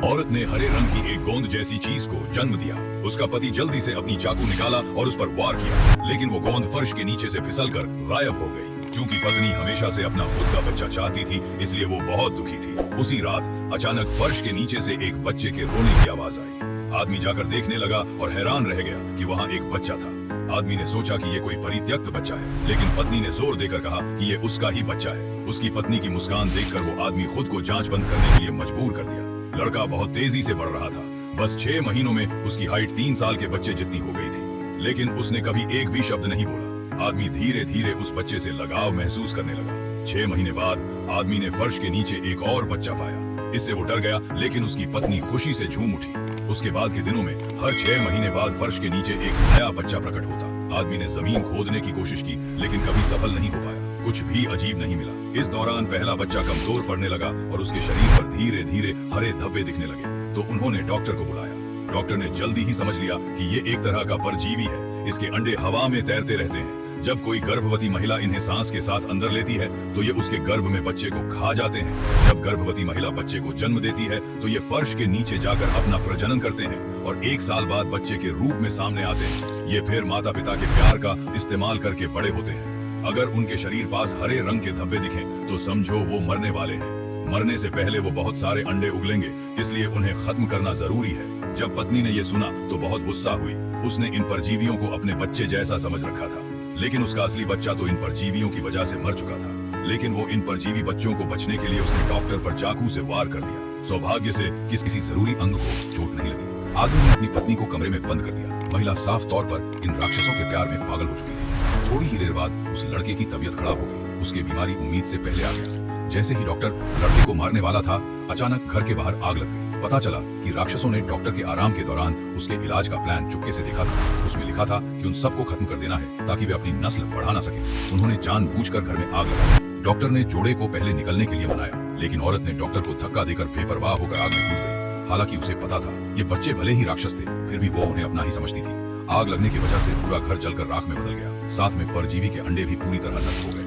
औरत ने हरे रंग की एक गोंद जैसी चीज को जन्म दिया। उसका पति जल्दी से अपनी चाकू निकाला और उस पर वार किया, लेकिन वो गोंद फर्श के नीचे से फिसलकर गायब हो गई। चूंकि पत्नी हमेशा से अपना खुद का बच्चा चाहती थी, इसलिए वो बहुत दुखी थी। उसी रात अचानक फर्श के नीचे से एक बच्चे के रोने की आवाज आई। आदमी जाकर देखने लगा और हैरान रह गया कि वहाँ एक बच्चा था। आदमी ने सोचा कि ये कोई परित्यक्त बच्चा है, लेकिन पत्नी ने जोर देकर कहा कि ये उसका ही बच्चा है। उसकी पत्नी की मुस्कान देखकर वो आदमी खुद को जांच बंद करने के लिए मजबूर कर दिया। लड़का बहुत तेजी से बढ़ रहा था। बस 6 महीनों में उसकी हाइट 3 साल के बच्चे जितनी हो गई थी, लेकिन उसने कभी एक भी शब्द नहीं बोला। आदमी धीरे धीरे उस बच्चे से लगाव महसूस करने लगा। 6 महीने बाद आदमी ने फर्श के नीचे एक और बच्चा पाया। इससे वो डर गया, लेकिन उसकी पत्नी खुशी से झूम उठी। उसके बाद के दिनों में हर 6 महीने बाद फर्श के नीचे एक नया बच्चा प्रकट होता। आदमी ने जमीन खोदने की कोशिश की, लेकिन कभी सफल नहीं हो पाया। कुछ भी अजीब नहीं मिला। इस दौरान पहला बच्चा कमजोर पड़ने लगा और उसके शरीर पर धीरे धीरे हरे धब्बे दिखने लगे। तो उन्होंने डॉक्टर को बुलाया। डॉक्टर ने जल्दी ही समझ लिया कि ये एक तरह का परजीवी है। इसके अंडे हवा में तैरते रहते हैं। जब कोई गर्भवती महिला इन्हें सांस के साथ अंदर लेती है तो ये उसके गर्भ में बच्चे को खा जाते हैं। जब गर्भवती महिला बच्चे को जन्म देती है तो ये फर्श के नीचे जाकर अपना प्रजनन करते हैं और 1 साल बाद बच्चे के रूप में सामने आते हैं। ये फिर माता पिता के प्यार का इस्तेमाल करके बड़े होते हैं। अगर उनके शरीर पास हरे रंग के धब्बे दिखें तो समझो वो मरने वाले हैं। मरने से पहले वो बहुत सारे अंडे उगलेंगे, इसलिए उन्हें खत्म करना जरूरी है। जब पत्नी ने ये सुना तो बहुत गुस्सा हुई। उसने इन परजीवियों को अपने बच्चे जैसा समझ रखा था, लेकिन उसका असली बच्चा तो इन परजीवियों की वजह से मर चुका था। लेकिन वो इन परजीवी बच्चों को बचने के लिए उसने डॉक्टर पर चाकू से वार कर दिया। सौभाग्य से किसी जरूरी अंग को चोट नहीं लगी। आदमी ने अपनी पत्नी को कमरे में बंद कर दिया। महिला साफ तौर पर इन राक्षसों के प्यार में पागल हो चुकी थी। थोड़ी ही देर बाद उस लड़के की तबीयत खराब हो गई। उसकी बीमारी उम्मीद से पहले आ गया। जैसे ही डॉक्टर लड़के को मारने वाला था, अचानक घर के बाहर आग लग गई। पता चला कि राक्षसों ने डॉक्टर के आराम के दौरान उसके इलाज का प्लान चुपके से देखा था। उसमें लिखा था कि उन सबको खत्म कर देना है ताकि वे अपनी नस्ल बढ़ा ना सके। उन्होंने जानबूझकर घर में आग लगाई। डॉक्टर ने जोड़े को पहले निकलने के लिए मनाया, लेकिन औरत ने डॉक्टर को धक्का देकर बेपरवाह होकर आग में कूद गई। हालांकि उसे पता था ये बच्चे भले ही राक्षस थे, फिर भी वो उन्हें अपना ही समझती थी। आग लगने की वजह से पूरा घर जलकर राख में बदल गया। साथ में परजीवी के अंडे भी पूरी तरह नष्ट हो गए।